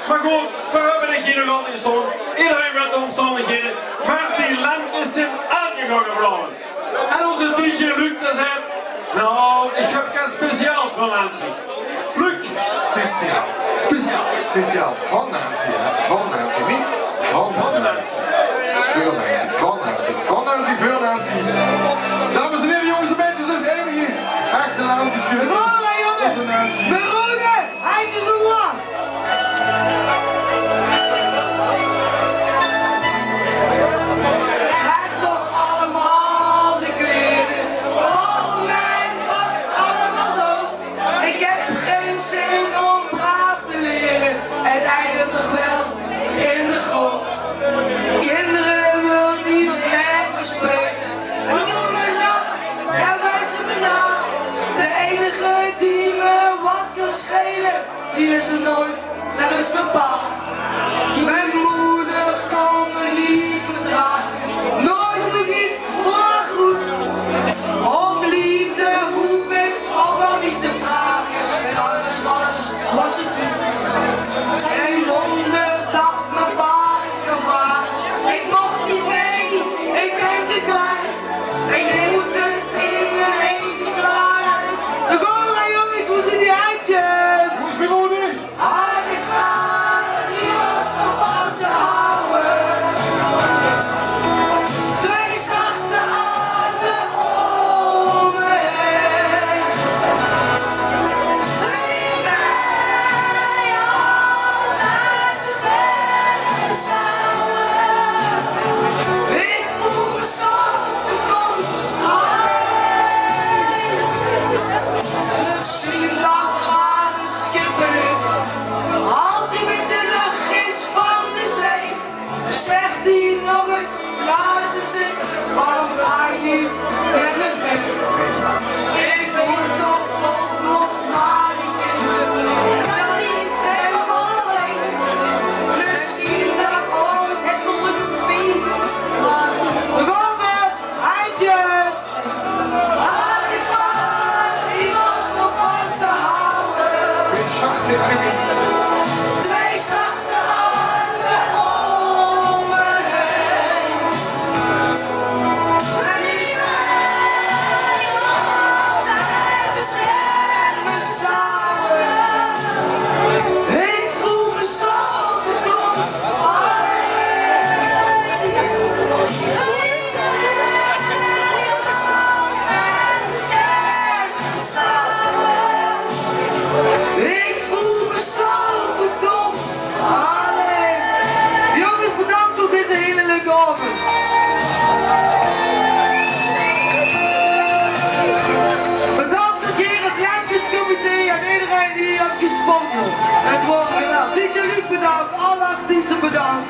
Maar goed, we hebben er geen nog altijd staan. Iedereen weet de omstandigheden. Maar die lampjes zijn aangegangen worden. En onze DJ Luc zegt, nou, ik heb geen speciaal voor Nancy. Luc. Speciaal. Speciaal. Speciaal. Van Nancy, hè? Van Nancy. Niet van Nancy. Voor Nancy. Van Nancy. Van Nancy, voor Nancy. Dames en heren, jongens en meisjes, dus enige echte lampjes kunnen. Hola jongens! Nancy. Veronica, hij is zo lang! Krijg toch allemaal de kleren. Volgens mij mag het allemaal dood. Ik heb geen zin om braaf te leren. Het eindigt toch wel in de goot. Kinderen willen niet meer bespreken. En jongens, ja, wij zijn benauwd. De enige die me wat kan schelen, die is er nooit, dat is mijn pa. Mijn moeder kon me niet verdragen, nooit doe ik iets voor goed. Om liefde hoef ik al wel niet te vragen, en alles was wat ze doet. Geen wonder dat mijn pa is gaan vragen, ik mocht niet mee, ik ben te klein. Ik moet het in mijn eentje klaren. Dan komen we jongens, hoe zijn die uitjes? Hoe is mijn moeder? Hard ik maar, die hoeft nog van te houden. Twee zachte armen om me heen. Die mij altijd beschermen samen. Ik voel me stoffen alleen. Misschien dat vader schipper is, als hij met de rug is van de zee, zegt hij nog eens, luister eens, waarom ga je niet met me mee? Ik ben toch ook nog maar een kind, ik ben niet helemaal alleen. Misschien dat ik ooit het geluk vind, maar jongens, eindjes! Laat ik maar iemand nog van te houden. Twee zachte armen om me heen. Die mij altijd beschermen zouden. Ik voel me zo verdomd alleen. Die mij altijd beschermen zouden. Ik voel me zo verdomd alleen. Jongens, bedankt voor deze hele leuke avond. Bedankt het hier het Rijkscomité en iedereen die heeft gesponsord. Het wordt gedaan. DJ Luc bedankt, alle artiesten bedankt.